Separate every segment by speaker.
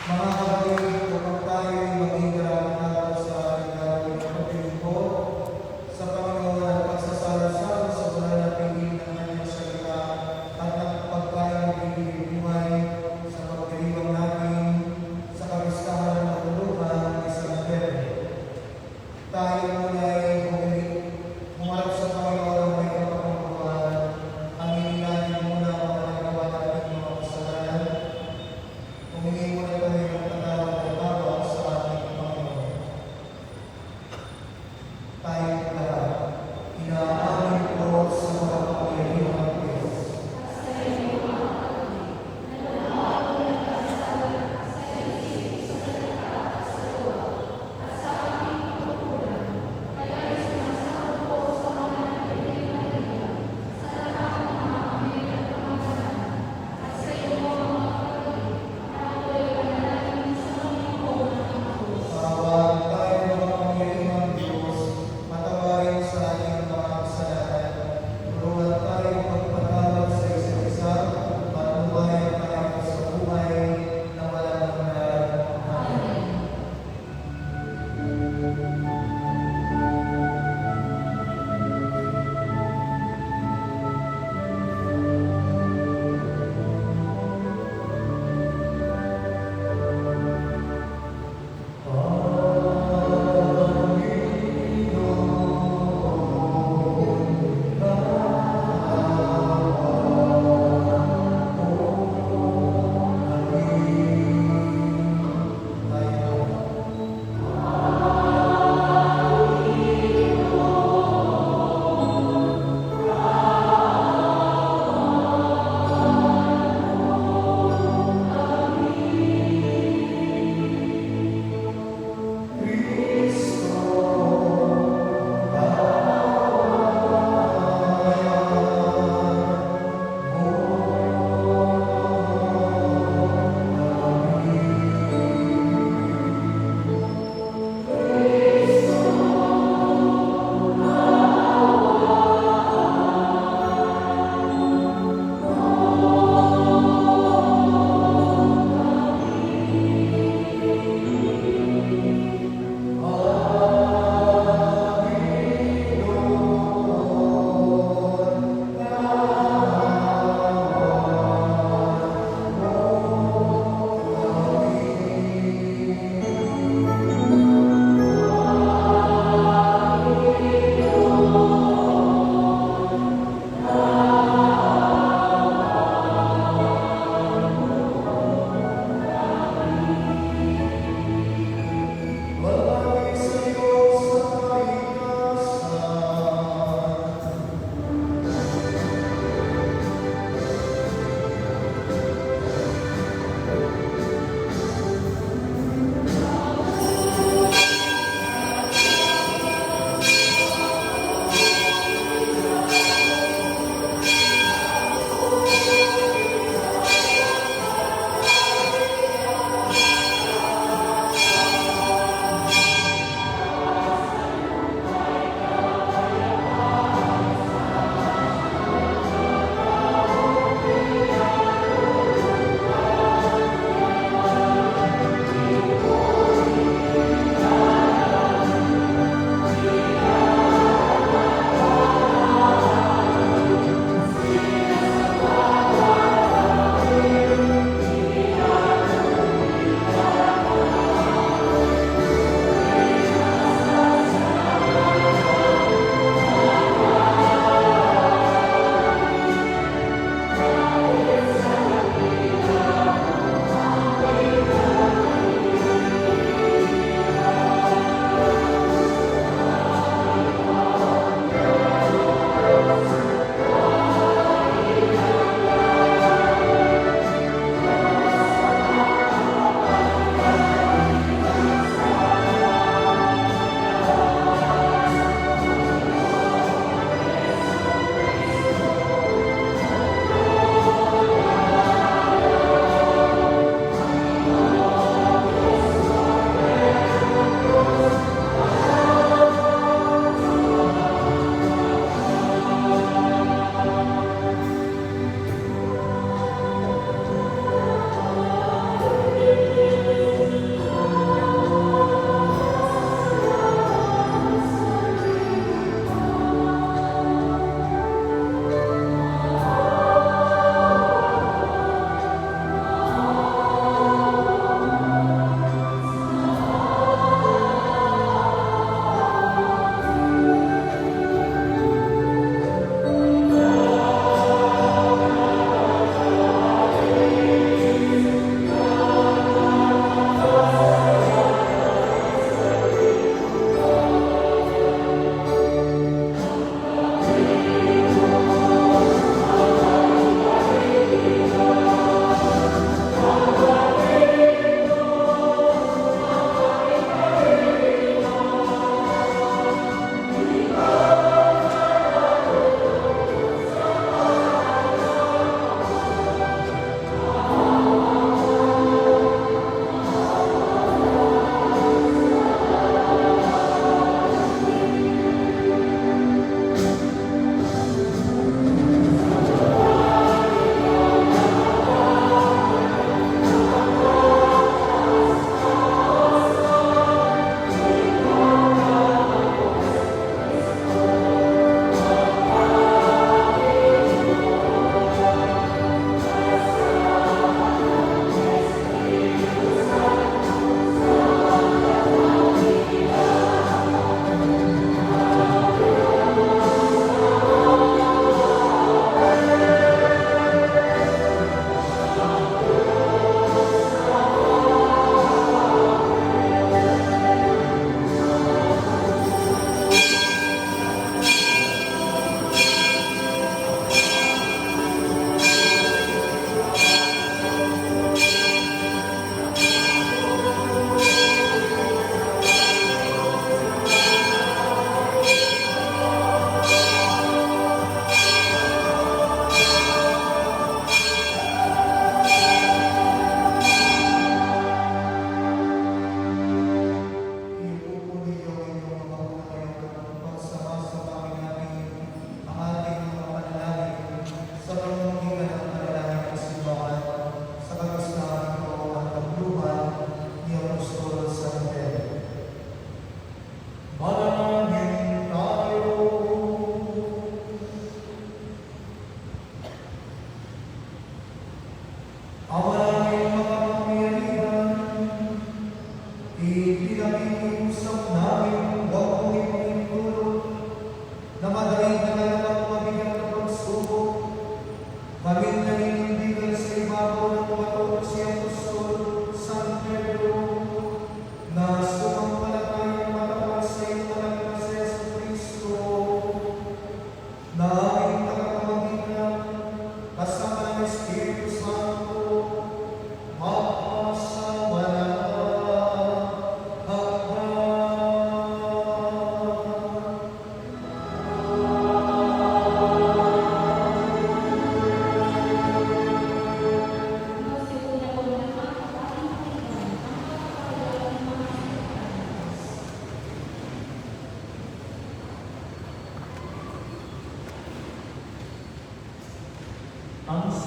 Speaker 1: Mga kapatid, upang tayo'y maging karapat sa ilalong ng paglilingkod sa Panginoon at pagsasalo-salo sa banal na piling ng kanyang salita at ng pagkain ng piling buhay sa pagdiriwang natin sa kapistahan ng matulungan ng isang biyernes. Tayo muna'y humarap sa Panginoon ng may kapangkuhan. Aminin natin muna ang mga nagawa natin mga kasalanan. Humingi muna tayo ng patawad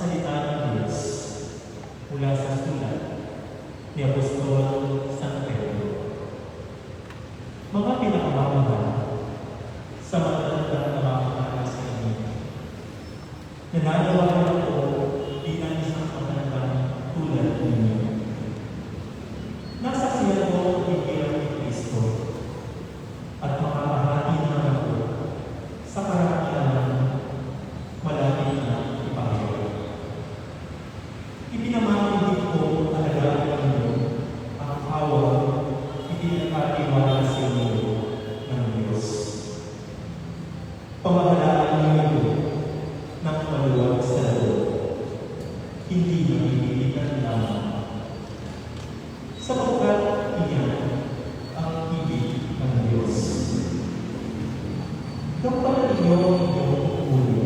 Speaker 2: salita ng Diyos mula sa sulat ni Apostol San Pedro. Mga pinakamamahal sa matatandang na makakala sa inyo, nananawagan ako bilang isang matandang tulad ninyo. Nasaksihan ko ang hihirap ni Kristo at makakahati naman ako sa karakilan malapit na ipahayag. Ipinamamahid ko alagaan ninyo ang awang ipinagkatiwala sa inyo ng Diyos. Pamahalaan ninyo ng maluwag sa loob, hindi nagpipilitan lamang. Sapagkat iyan ang ibig ng Diyos. Gampanan ninyo ang inyong ulo,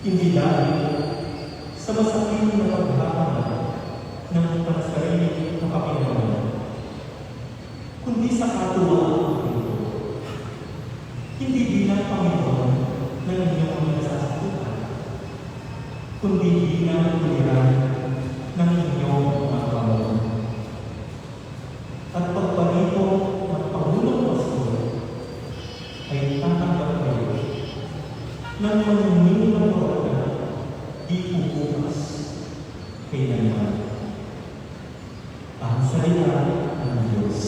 Speaker 2: hindi dahil sa masakit na paghahanap ng pansariling kapakinabangan, kundi sa katuwaan ng Panginoon. Hindi bilang Panginoon na inyong nasasakupan, kundi bilang tuliran ng inyong mga Panginoon. At pagpanito ng Pangulong Pastor ay tatanggap kayo ng manuningin ng mga di pupukas kailanman. Ang salita ng Diyos.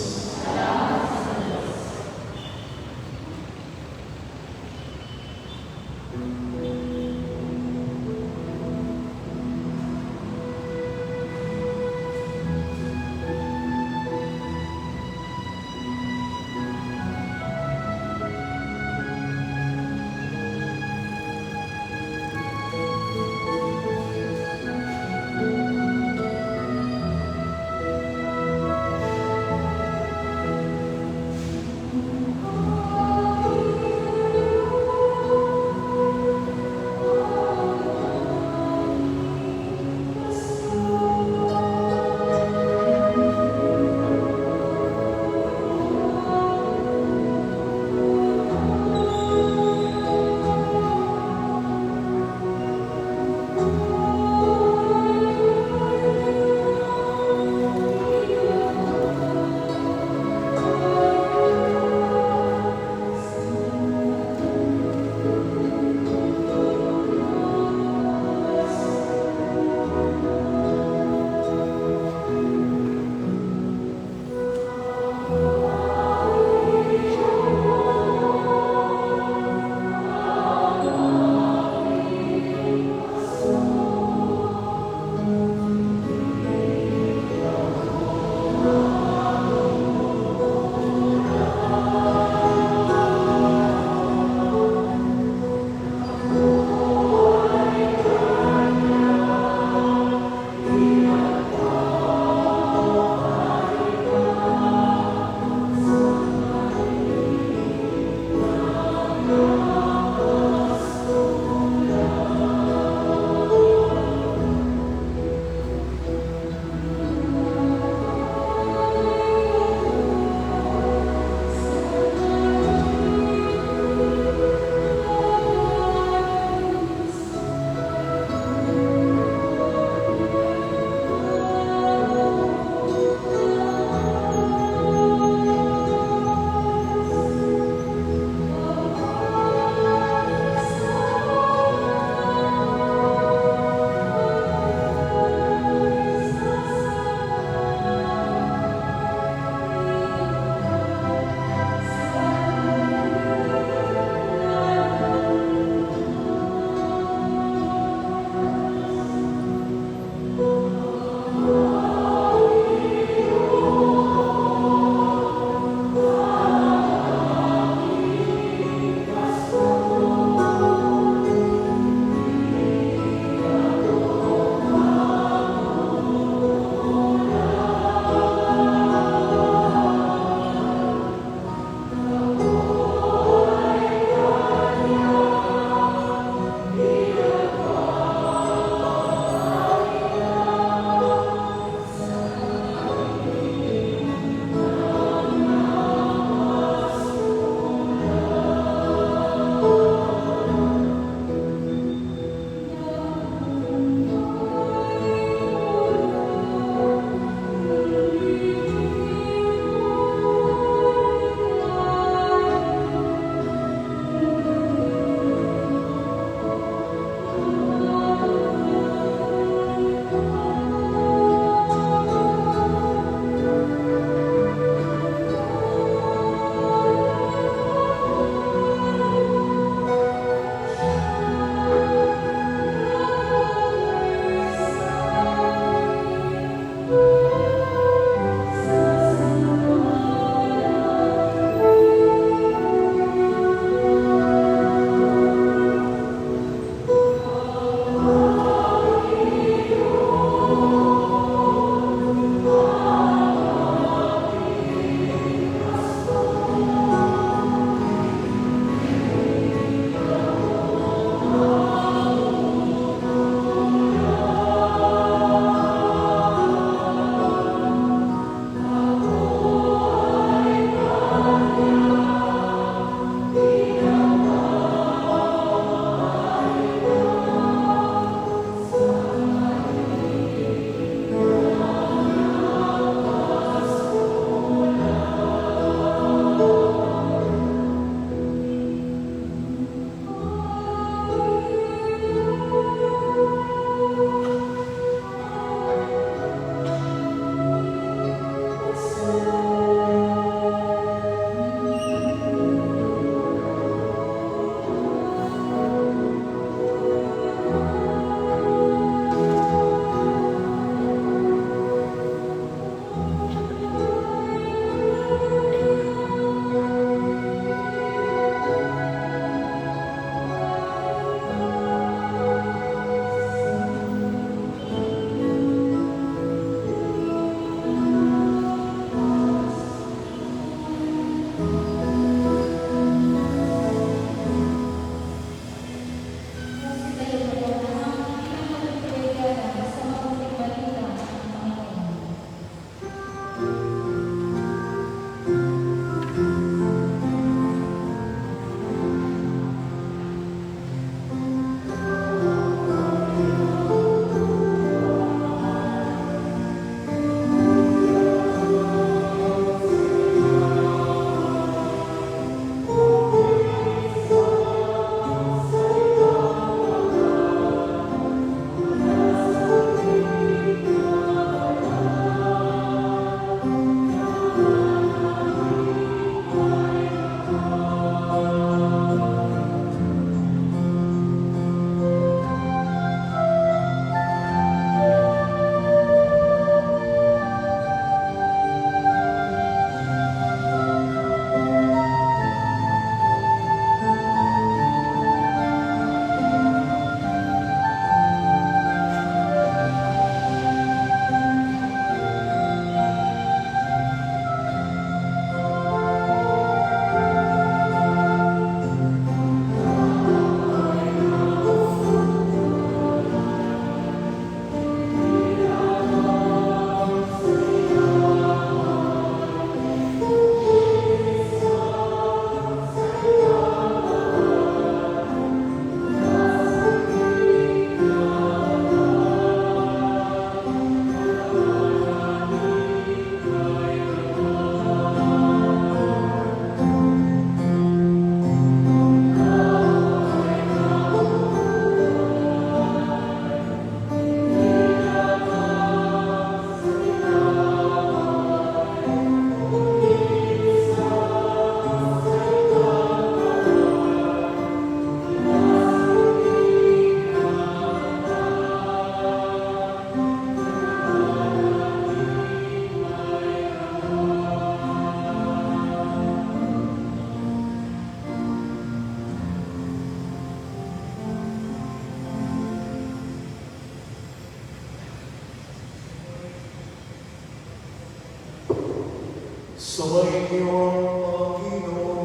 Speaker 1: Sumainyo ang Panginoon.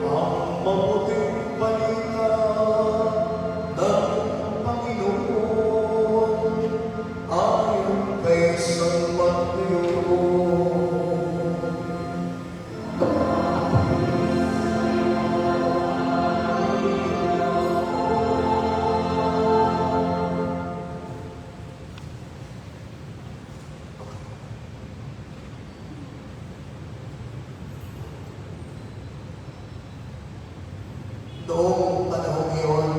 Speaker 1: Ang mabuting balita ng Panginoon ayon kay San Mateo. Noong panahong iyon,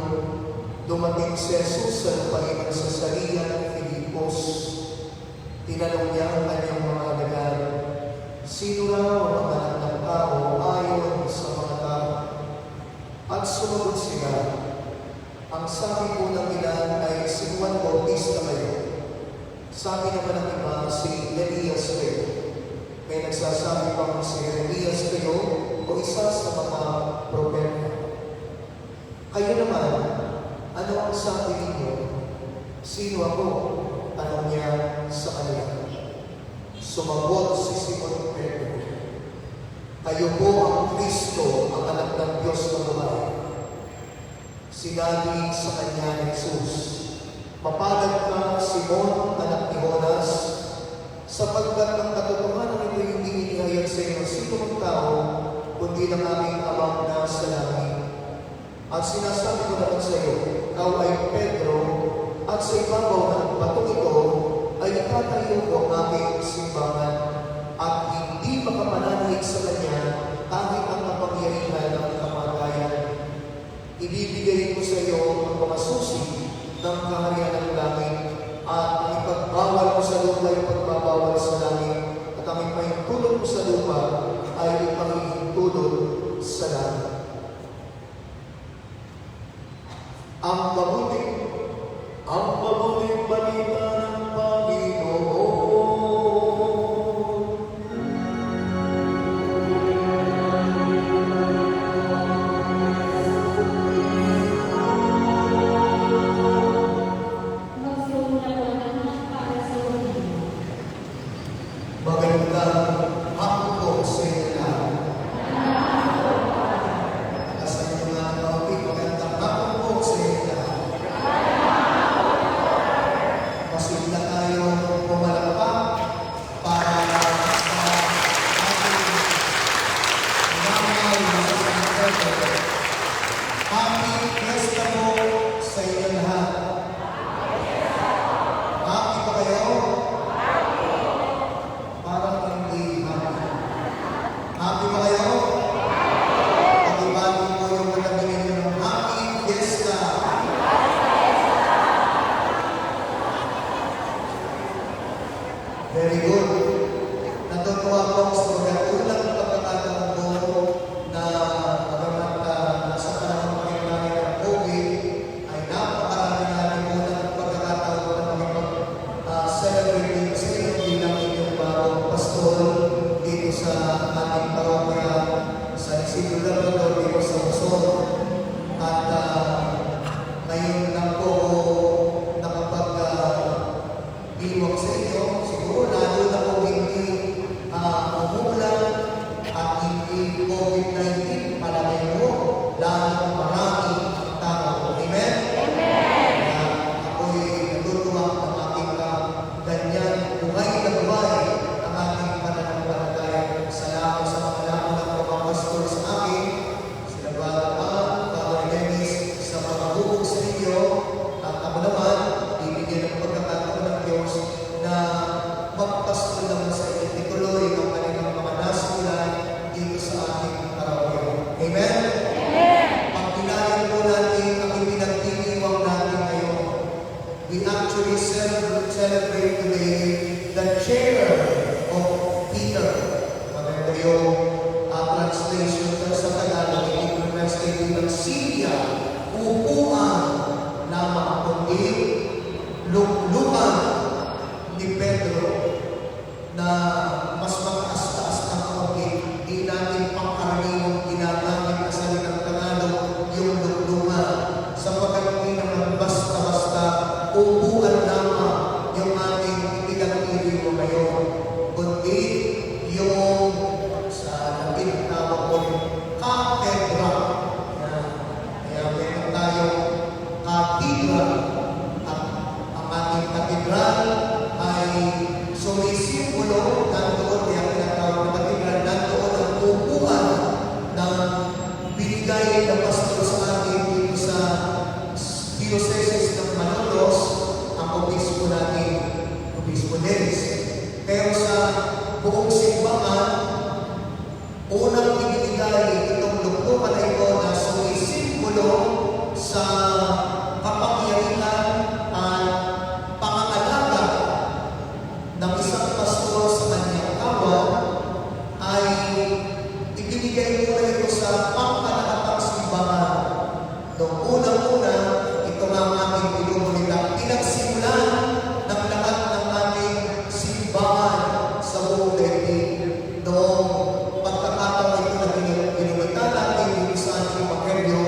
Speaker 1: dumating si Jesus sa lupain ng Cesarea ng Filipos. Tinanong niya ang kanyang mga alagad, sino raw ang anak ng tao ayon sa mga tao? At sumagot sila, ang sabi po ng ilan ay si Juan Bautista kayo. Sabi naman ng iba, si Elias kayo. May nagsasabi pang si Elias kayo o isa sa mga propeta. Kayo naman, ano ang sabi ninyo? Sino ako? Tanong niya sa kanila. Sumagot si Simon Pedro, kayo po ang Kristo, ang anak ng Diyos na buhay. Sinabi sa kanya ni Jesus, mapalad ka, Simon, anak ni Jonas, sapagkat ang katotohanan ito hindi inihayag sa iyo sino ang tao, kundi ng aming Amang nasa langit. At sinasabi ko naman sa iyo, ikaw ay Pedro, at sa ibabaw ng batong ito ay itatayo ko ang aming simbahan, at hindi makapananhig sa kanya kahit ang kapangyarihan ng kamatayan. Ibibigay ko sa iyo ang mga susi ng kaharian ng langit, at ang ipagbawal mo sa lupa ay pagbabawal sa langit, at ang ipahintulot mo sa lupa ay ipahintulot sa langit. Ang mabuting balita ng Panginoon. Magandang hapon po sa inyo lahat. Sa inyo mga kapatid, magandang hapon po sa inyo lahat. Kasi
Speaker 3: sa kapangyarihan at pangangalaga ng isang pastor sa kanyang kawan ay ibinigay ko ito sa pangkalahatang simbahan. Noong unang-una, ito nga ang ating pinumulita. Pinagsimulan ng lahat ng ating simbahan sa buong daigdig. Noong pagkakataon ito na pinumulita natin dito sa ating Evangelyo,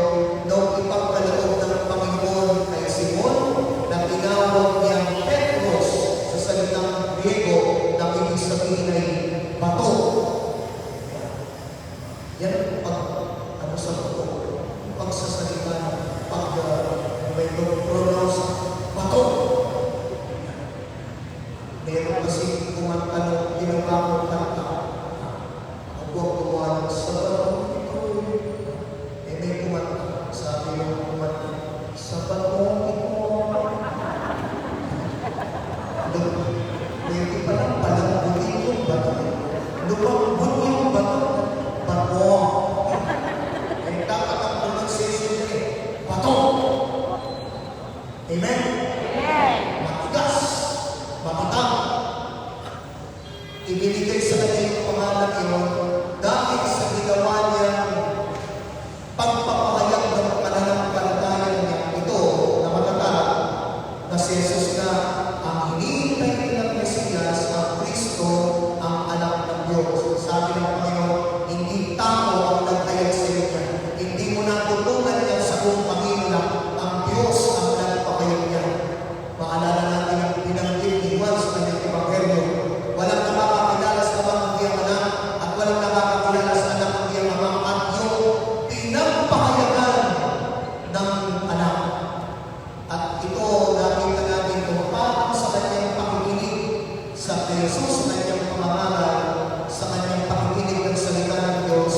Speaker 3: noong ipagkaloob ng Panginoon kay Simon na tinawag niyang Petros sa salitang Griego na ibig sabihin ay bato. Yan pag sa bato, pagsasalita pag may pronounce bato. Meron kasi kumantanong ginawa ko kanta. Ang buwang gumawa sa bato ito. May kumanta. Sabi yung kumanta, sa bato ito. Pwede pa lang palanggutin yung bato. Lumambot yung bato. Bato. Eh, dapat ang pronunciation niya eh. Bato. Amen? Matigas. Mamatang. Ibinigay sa kanya yung pangalan yun dahil sa ginawa niyang pagpapahayag ng pananampalataya niya ito na matatag na si Jesus na ang hinihintay nilang Mesiyas, ang Kristo, ang anak ng Diyos. Sabi ng Panginoon, hindi tao ang naghayag sa iyo niya. Hindi mo natulungan niya sa buong Panginoon. Ang Diyos ang nagpahayag niya. Maalala natin ang binanggit ni Juan sa kanyang Ebanghelyo. Walang nakakakilala sa Ama kundi ang Anak, at walang nakakakilala sa Anak kundi ang Ama, at yung pinagpahayagan ng Anak. At ito, nakita natin kung paano sa kanyang pakikinig sa Jesus, sa kanyang pamahalaan, sa kanyang pakikinig ng salita ng Diyos,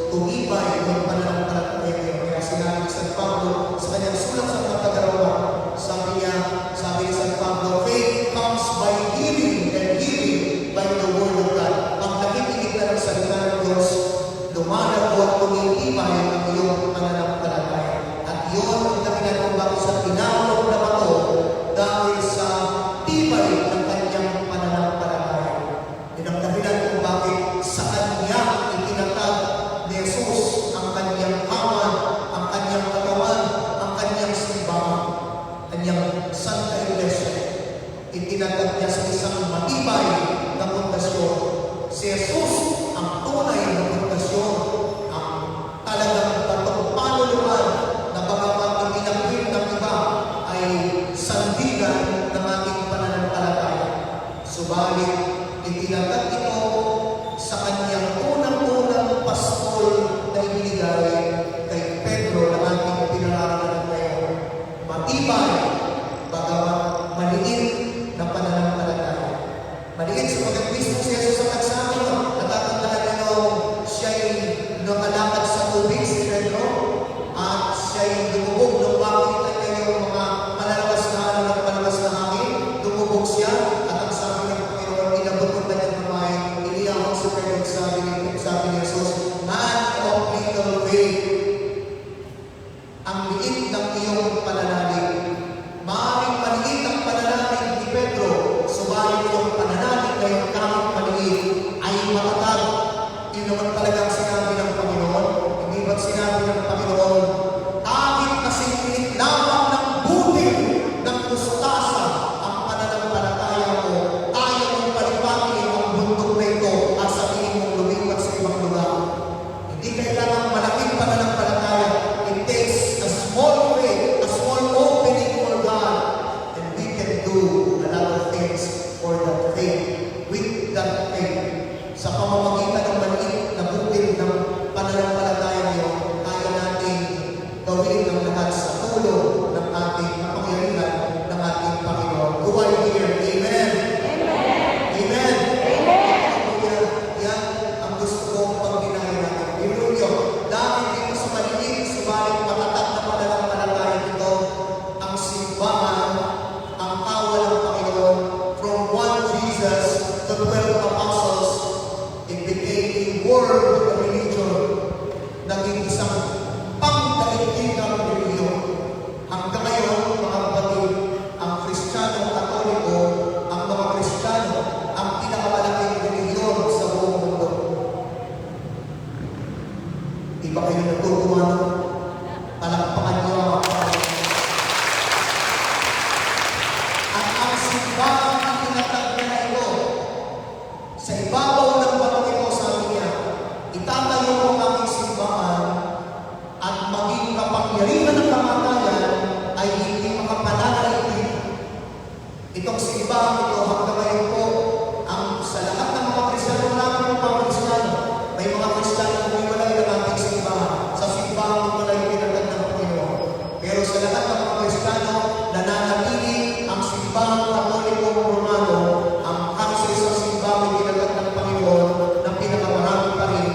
Speaker 3: tumibay yung pananampalataya niya. Kaya sinabi sa Pablo, sa kanyang sulat sa mga Tagalog, sabi ni San Pablo, faith comes by hearing and hearing by the word of God. Pag nakikinig ka ng salita ng Diyos, lumalago at tumitibay ang iyong pananampalataya. At yun ang dahilan kung bakit sa tinawag na bato dahil sa tibay ng kanyang pananampalataya. Yun ang dahilan kung bakit sa kanya itinatag ni Jesus ang kanyang kawan, ang kanyang katawan, ang kanyang simbahan, kanyang Santa Iglesia. Itinatag niya sa isang matibay na pundasyon. Si Jesus ang tunay na pundasyon, ang talagang batong panuluan na bagamat itinagwin ng iba ay sandigan ng ating pananampalataya. Subalit, itinatag ito sa kanyang unang-unang pastol na ibinigay kay Pedro na ating pinararalan ngayon. Matibay, bagamat maliit na pananampalataya. Maliit sa pagkakristo si Jesus ang nagsabi, natatandaan niyo nung siya'y nakalakad sa tubig si Pedro at siya'y lumubog nung makita niya yung mga malalakas na alon at malakas na hangin. Lumubog siya at ang sabi ng Panginoon, inabot ng kanyang kamay, iniyawan si Pedro at sabi ni Jesus, man of little faith, ang liit ng iyong pananalig. Maaaring maliit ang pananalig ni Pedro, subalit yung pananalig na yung kahit maliit ay matatag. Yun naman talaga ang sinabi ng Panginoon. Hindi ba't sinabi ng Panginoon, kahit kasing lamang ng butil ng mustasa ang pananampalataya mo, kaya mong palipatin ang bundok na ito at sabihin mong lumipat sa ibang lugar. Hindi kailangan malaking pananampalataya. It takes a small faith, a small opening for God, and we can do a lot of things for that faith, with that faith. Sa pamamagitan ng maliit na butil ng pananampalataya niyo, kaya natin gawin ang lahat sa tulong ng ating kapangyarihan ng ating Panginoon. Do I hear? Amen? Amen? Yan ang gusto kong pagbinahin natin. Hallelujah. Dahil dito sa maliit, subalit matatag na pananampalataya nito, ang simbahan, ang kawal ng Panginoon, from one Jesus to 12 apostles, it became a world religion, naging isang pangdaigdigang religion. Pero sa lahat ng mga Kristiyano, nananatili ang simbahang Katolikong Romano, ang access sa simbahang ginagad ng Panginoon na pinakamarami pa rin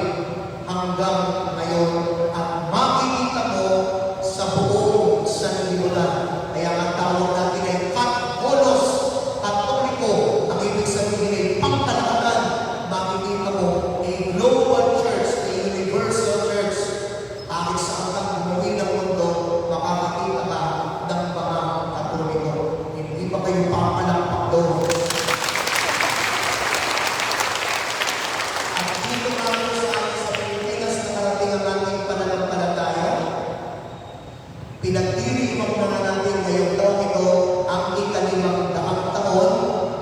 Speaker 3: hanggang ngayon. At makikita mo sa buong sanlibutan. Kaya ang tawag natin ay Katolos, Katoliko. Ang ibig sabihin ay pangkalahatan. Makikita mo a global church, a universal church. Kahit saan ka umuwi ng mundo, makakakita ka ng mga Katoliko. Hindi pa kayo pamalakpak doon. At dito namin sa atin sa Pilipinas na narating ang ating pananampalataya, pinagdiriwang na natin ngayong taong ito ang ika-500 taon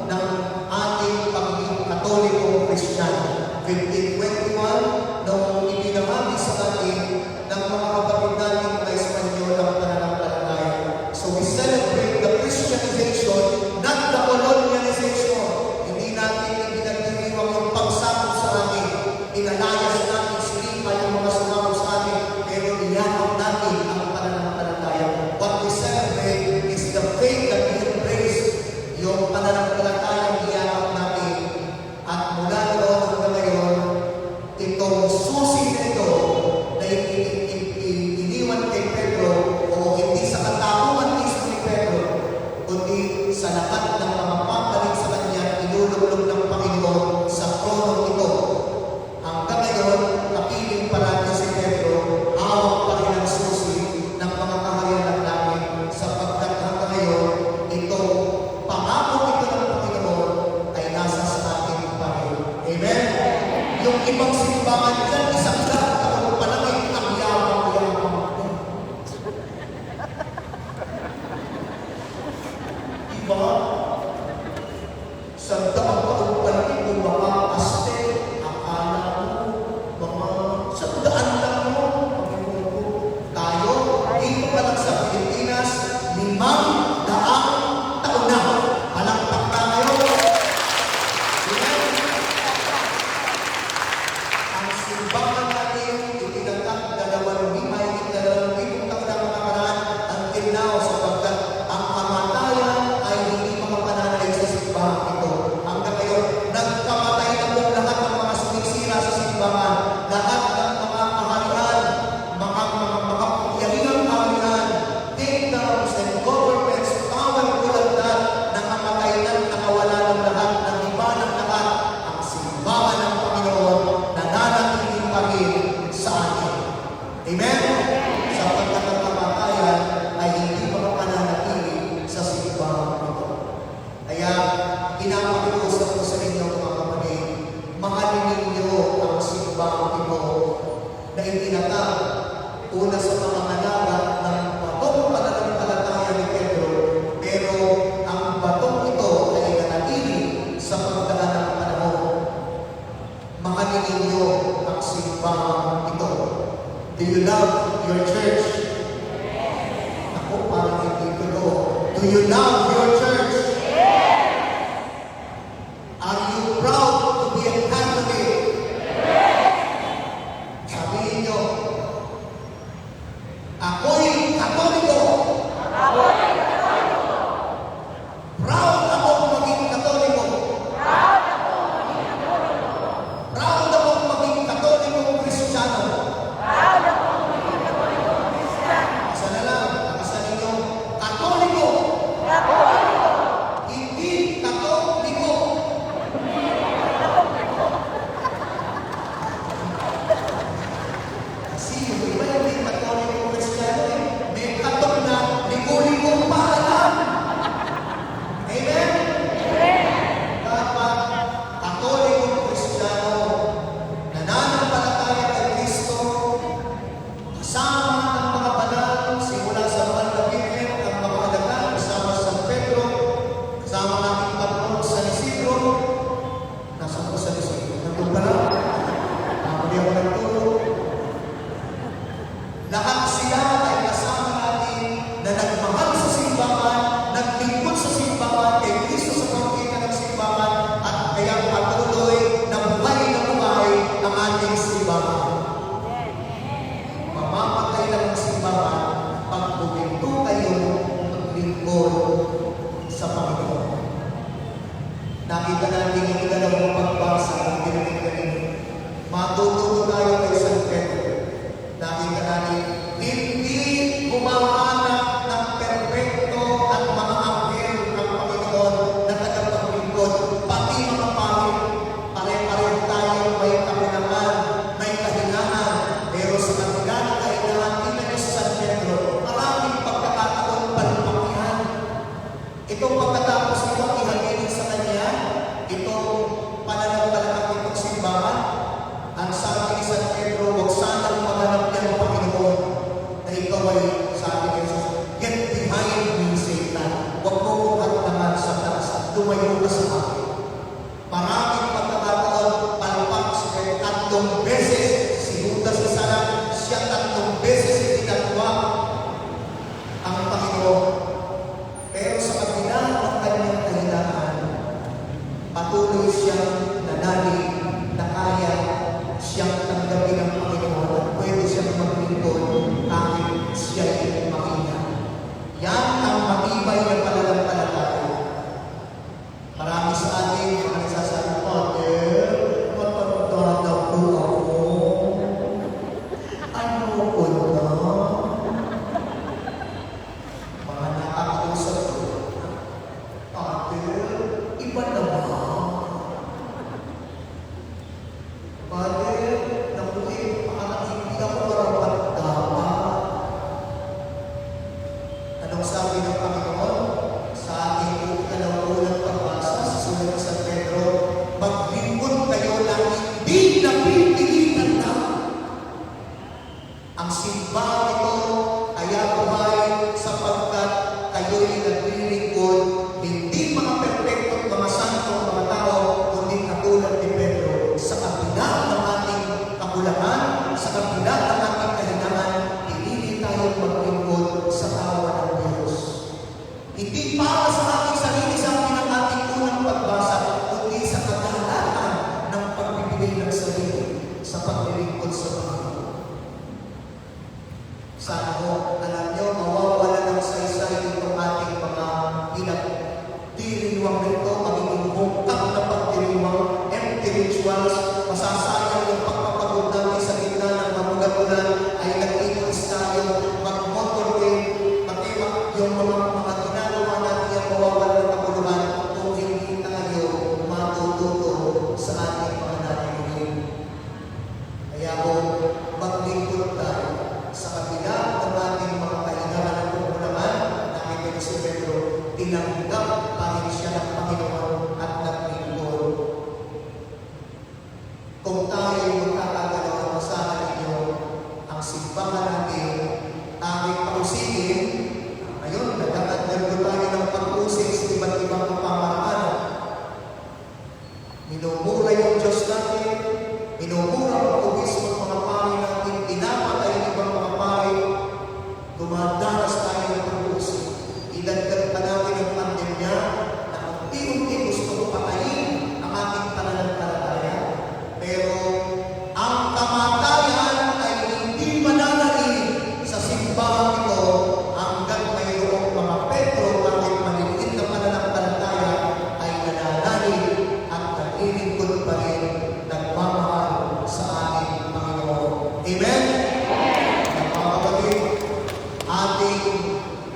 Speaker 3: ng ating pagiging Katolikong Kristiyano. 1521, nung ipinamagi sa atin ng mga kapatid natin na Espanyol ang pananampalataya. So we celebrate the Christianization, not the colonialization. Hindi natin ipinagdiriwang yung pagsakop sa atin. Inalayas natin, silipa yung mga sumako sa atin, pero iyakap natin ang pananampalataya. What we celebrate is the faith that we embrace, yung pananampalataya iyakap natin. At mula doon hanggang ngayon, itong susi na ito na iniwan kay Pedro o hindi sa katapuan mismo ni Pedro, kundi sa lahat ng mga papalit sa kanya, inululog ng Panginoon sa tronong ito. Hanggang ngayon, kapiling parati si Pedro, hawak pa rin ang susi ng mga kaharian ng langit sapagkat hanggang ngayon, itong pangako ito ng Panginoon ay nasa sa atin pa rin. Amen? Yung ibang simbahan dyan, isang lahat taon pa lang ay ang yabang-yabang. Diba? Sa daang taon pa lang ito, mga aste, akala mo, mga sa daan lang mo, Panginoon ko. Tayo, dito pa lang sa Pilipinas, 500 taon na. Halakpak na ngayon. Amen? Ang simbahan natin, itinatag 2,000 taon na nakaraan until now sapagkat ang kamatayan ay hindi makapananay sa simbahan ito. Hanggang ngayon, nagkamatay na po lahat ng mga sumisira sa simbahan, lahat ng mga kaharian, mga kapangyarihan kaharian, kingdoms and governments, powerful at that, nakamatay na, nakawala ng lahat, ng iba ng lahat, ang simbahan ng Panginoon nananatili pa rin sa atin. Amen? Sapagkat ang kamatayan ay hindi makapananatili sa simbahan ito. Kaya, pinapakiusap ko sa inyo mga kapatid, mahalin ninyo ang simbahan ito na itinatag una sa pangangalaga ng batong pananampalataya ni Pedro, pero ang batong ito ay nanatili sa pagdaan ng panahon. Mahalin ninyo ang simbahan ito. Do you love your church? Ako, parang hindi ko to. Do you love your church? Are you proud to be a Catholic? Sabihin nyo, ako'y Katoliko. Proud akong maging Katoliko. Proud akong maging Katolikong Kristiyano. Isa na lang, nakasanin nyo, Katoliko. maglingkod sa Panginoon. Nakita natin yung dalawang pagbasa ng pinag-igaling. Matututo tayo kay San Pedro. Nakita natin, hindi humahanap ng perpekto at mga anghel ng Panginoon na tagapaglingkod. Pati mga pangit, pare-pareho tayo may kakulangan, may kahinaan. Pero sa kanila na kahinaan, tingnan niyo sa San Pedro, maraming pagkakataon palpakihan. Itong pagkatapos nito, ihagilin sa kanya, itong pananampalatang itong simbahan, ang sabi ni San Pedro, huwag sanang maghanap niya ng Panginoon na ikaw ay, sabi ni Jesus, get behind me, Satan. Huwag mo kong hagdangan sa taas. Lumayo ka sa akin. Maraming pagkakataon, palpak siya 3 beses. Si Judas Iscariot, siya 3 beses itinatwa ang Panginoon. Pero sa kabila ng kanyang kahinaan, patuloy siyang nanalig na kaya siyang tanggapin ng Panginoon at pwede siyang maglingkod kahit siya'y mahina. Yan ang matibay na pananampalataya. Marami sa atin yung nagsasabi, Father, matanda na po ako. Ano ko na? Mga nakakausap ko, Father, iba na ba? Father, nakuhin, parang hindi ako marapat-dapat. Anong sabi ng Panginoon? Sa ating unang pagbasa, sa sulat ng San Pedro, maglingkod kayo ng hindi napipilitan na. Ang simbahan ito ay buhay sapagkat kayo'y naglilingkod, hindi mga perpekto at mga santo mga tao, kundi katulad ni Pedro, sa kabila ng ating kakulangan, sa kabila ng ating kahinaan, pinili tayong maglingkod sa tawa ng Diyos. Hindi para sa ating sarili, sabi ng ating unang pagbasa, kundi sa kagalakan ng pagbibigay ng sarili sa paglilingkod sa Panginoon. Sana ho, alam nyo, mawawala ng saysay itong ating mga ilang diriwang nito, magiging bungkak na pagdiriwang, empty rituals, masasayang yung pagpapagod natin sa gitna ng mamugagulan ay nag-inis tayo, mag-motorway, pati yung mga ginagawa natin yung mawawala ng kapuluhan kung hindi tayo matututo sa ating mga narinig. Kaya ho, maglingkod tayo sa kabila ng ating mga kahinaan ng kapuluhan, nakita ni si Pedro, tinanggap pa rin siya ng Panginoon at naglingkod. Kung tayo magkakagalaw ng masahan ninyo, ang simbahan natin, tanging pausigin, ngayon, nagkakagalaw tayo ng pag-usig sa iba't ibang pamamaraan. Minumura yung Diyos natin, minumura ang kubismo ng mga pari natin, pinapatay ang ibang mga pari, dumadanas tayo ng pag-usig. Idagdag pa natin ang pandemya na unti-unti gusto patayin ang ating pananampalataya. Pero ang kamatayan ay hindi mananatili sa simbahan ito hanggang mayroong mga Pedro kahit maliliit na pananampalataya ay nananalig at naglilingkod pa rin, nagmamahal sa ating Panginoon. Amen? Mga kapatid, ating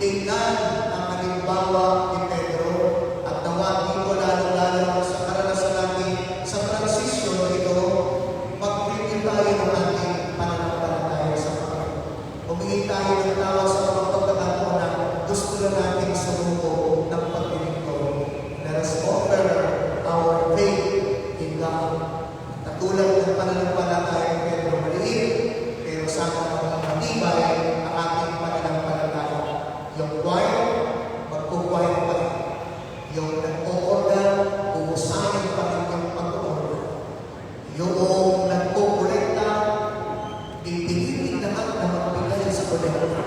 Speaker 3: tingnan ang halimbawa ni Pedro at nawagi ko lalo-lalo sa karanasan natin sa transisyon ito, mag-review tayo ng ating pananampalataya sa Panginoon. Humingi tayo ng tawa sa mga pagkakataon na gusto na natin sa mundo ng paglilingkod. Let us offer our faith in God. Katulad ng pananampalataya ni Pedro, maliit, pero sana maging matibay ang ating pananampalataya. Yung choir, magkukwire pa rin. Yung nag-o-order, uusahin pa rin yung pag-o-order. Yung nagkukulekta, ipinitin lahat na magbigay sa kolekta.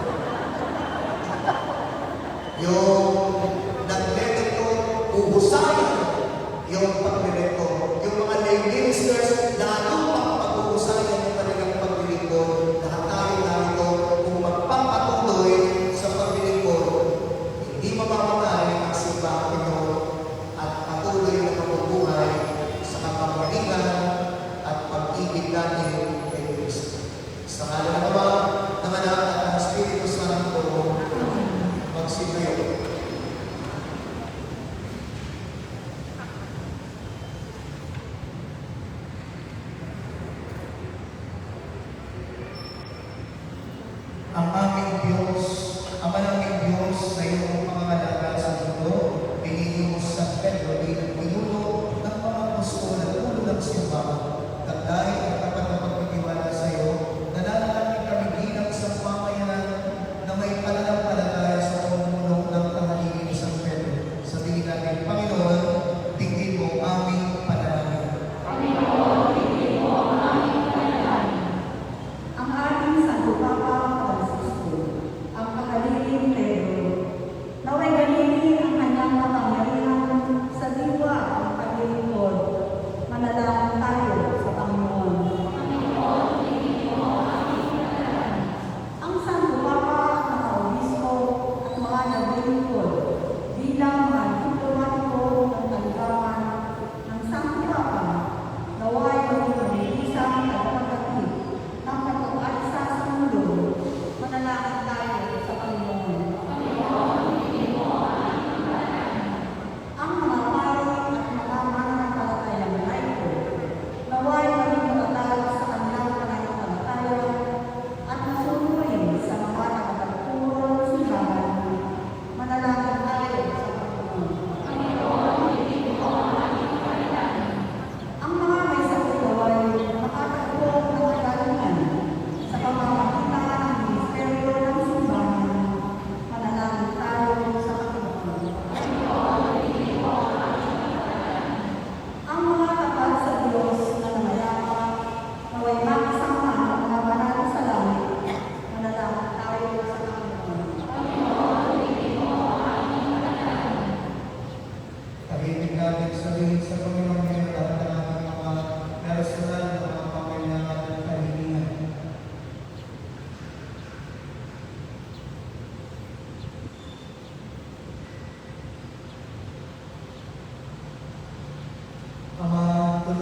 Speaker 3: Yung nagleto, uusahin yung pag-leto. Yung mga lay ministers, lalo pang pag-uusahin yung kanilang paglilingkod. Lahat tayo narito kung magpapatuloy sa paglilingkod. Hindi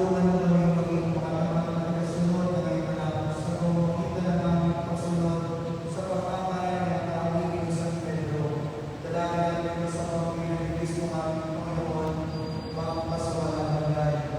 Speaker 1: tulungan mo kami maging makatapat na tagasunod ng iyong anak sa pamamagitan ng aming pagsunod sa pagkamayan ng kaawigin sa Pedro. Dalangin namin sa pamamagitan ni Kristo aming Panginoon, magpasawalang bagay.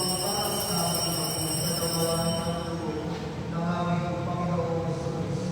Speaker 1: pagpapangkas sa aming katawan at dugo ng aming Panginoong Jesus.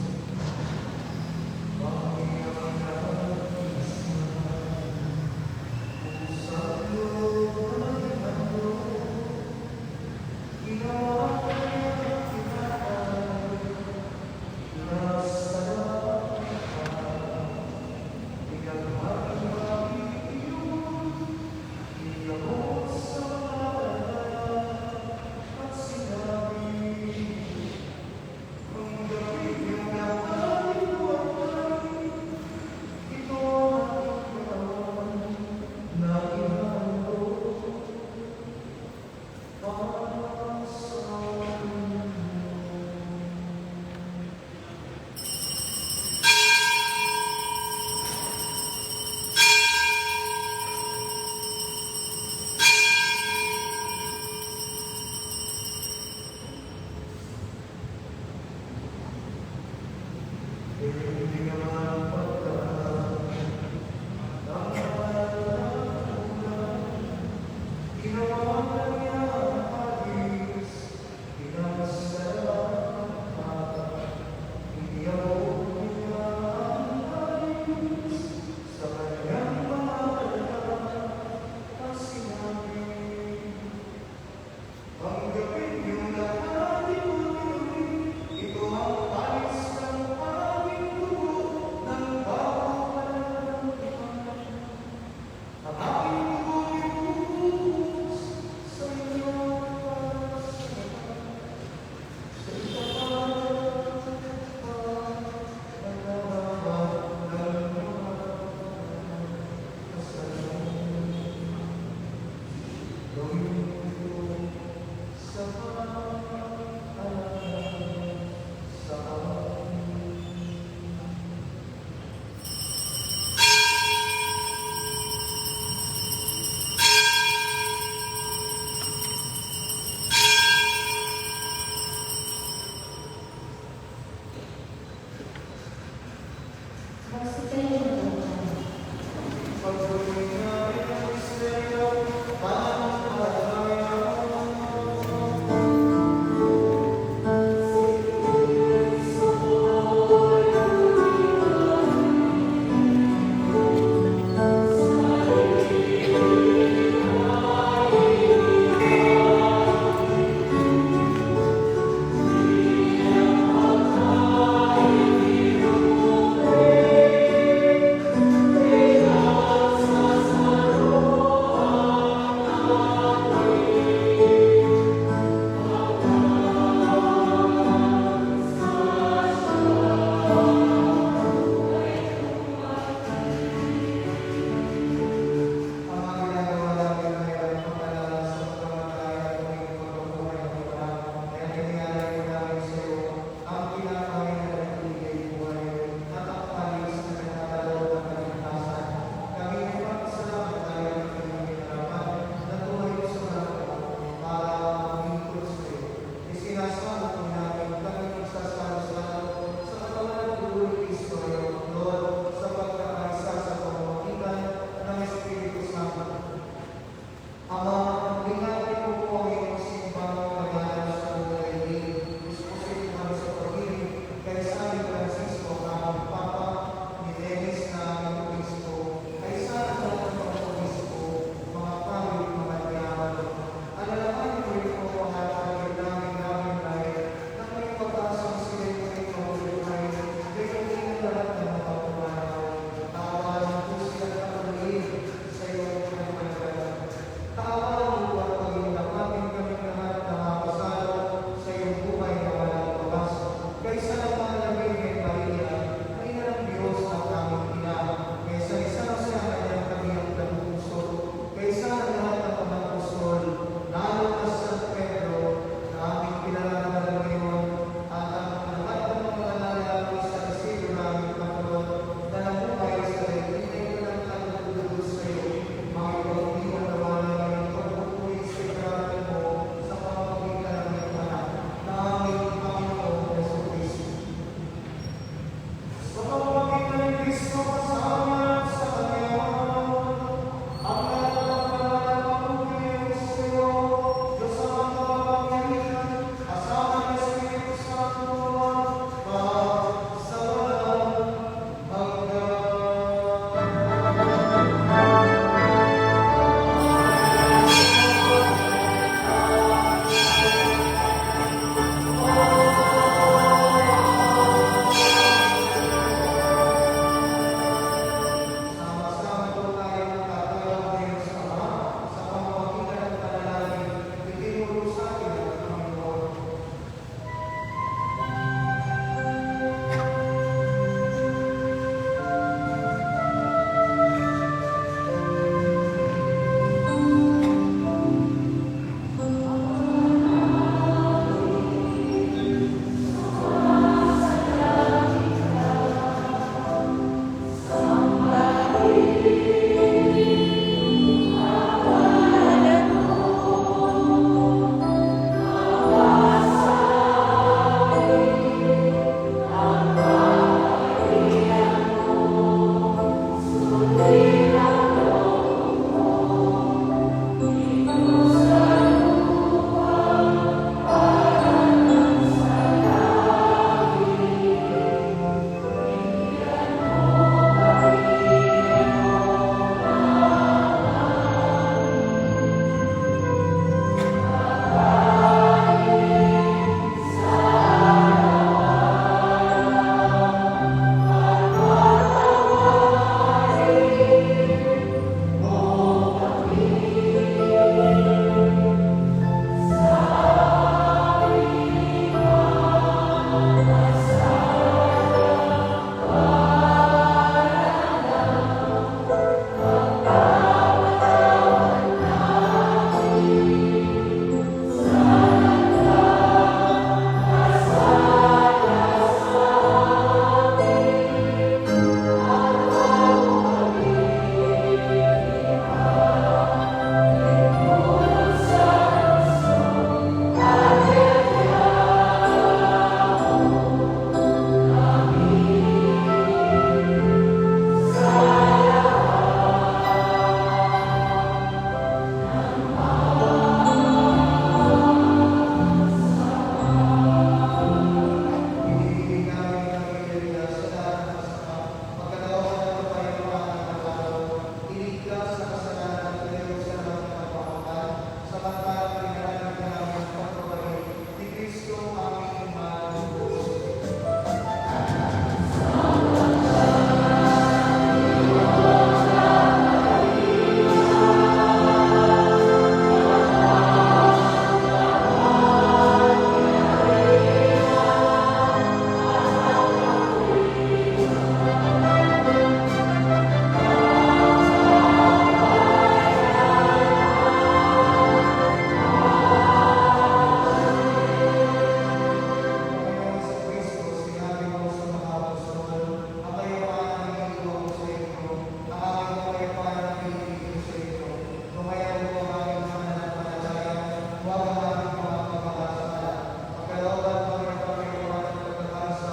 Speaker 1: huwag ang aming mga pagkakasala. Pagkalooban kami ng Panginoon ng pagkakasa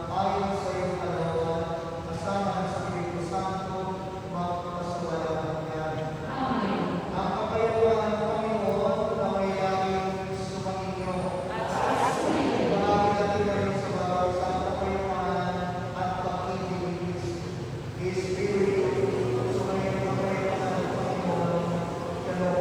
Speaker 1: ayon sa iyong kalooban, kasama ng Espiritu Santo, magpasawala ng yan. Ang kapayapaan ng Panginoon na may laging sumainyo. Bahagi natin na rin sa bawat sa kapayapaan at pag-ibig. His Spirit, sumayin ang kapayapaan ng Panginoon. Shalom.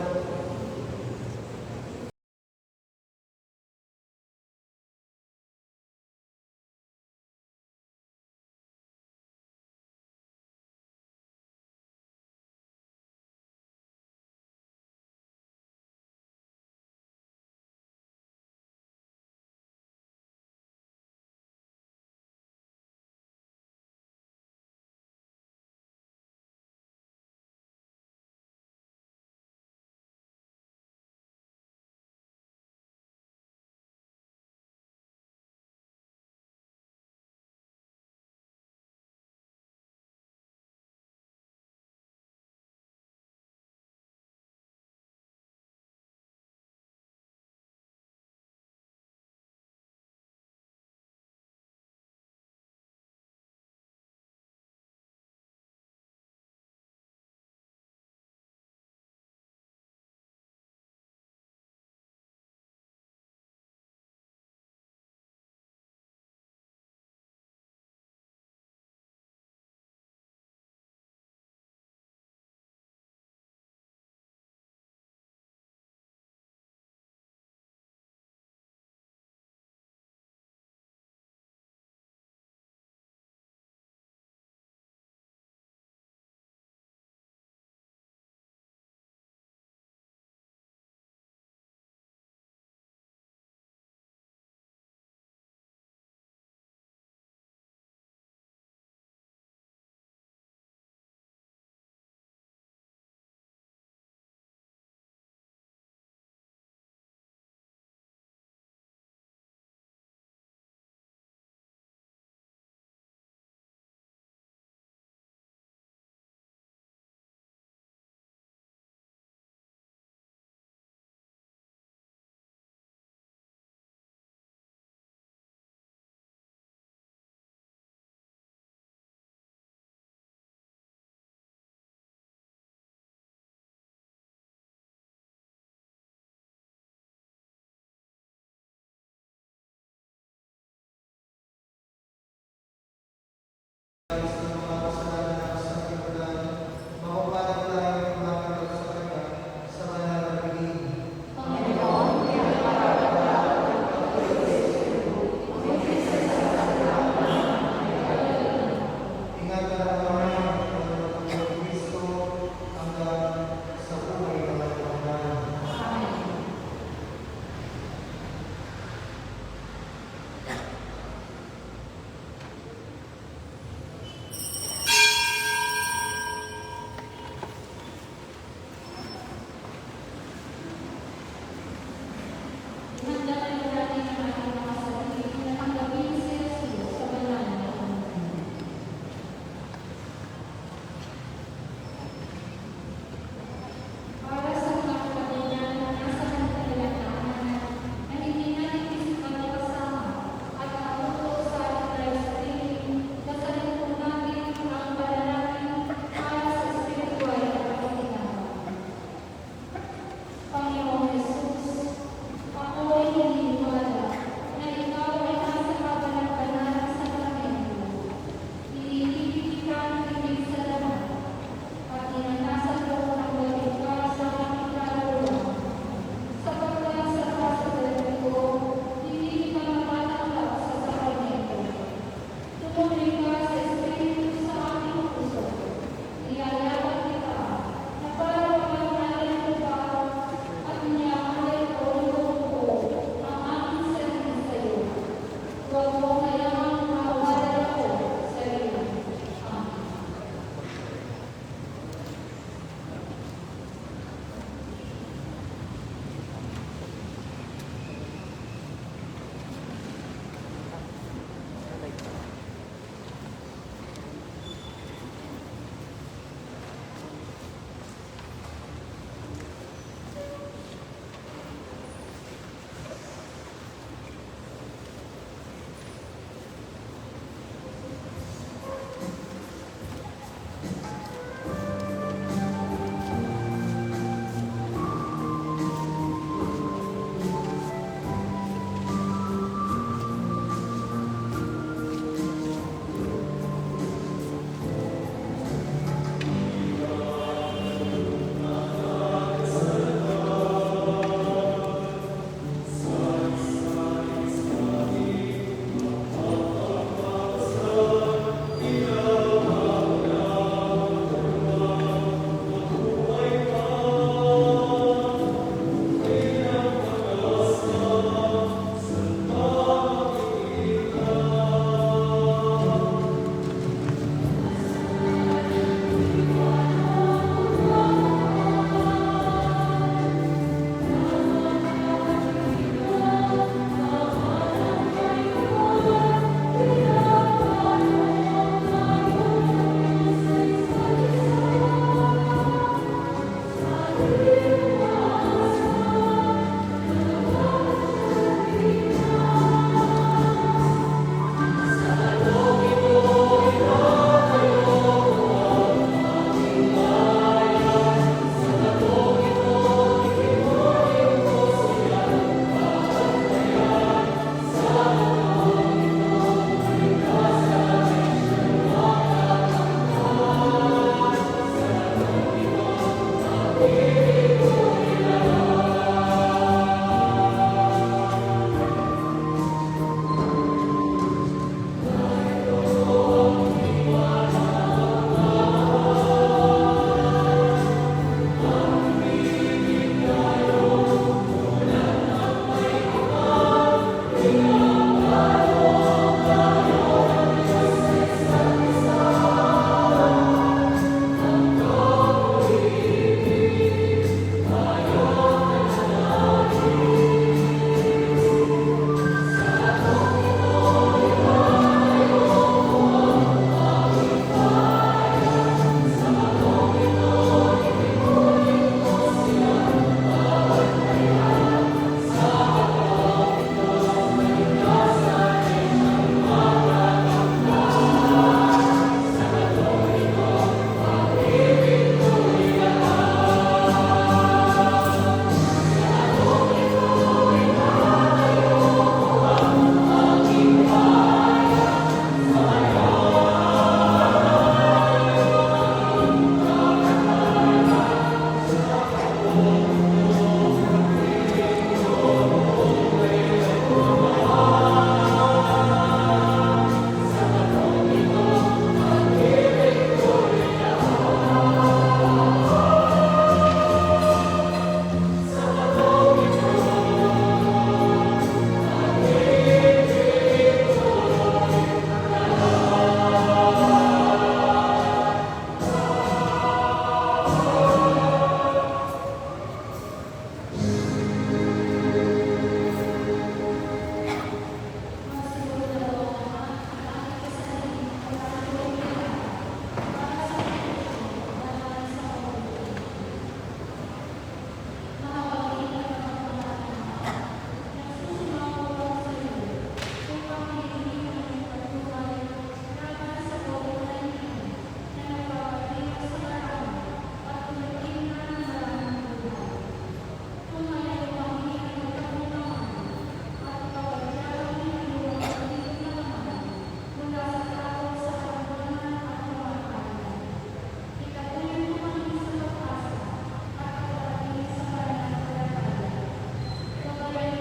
Speaker 4: Walang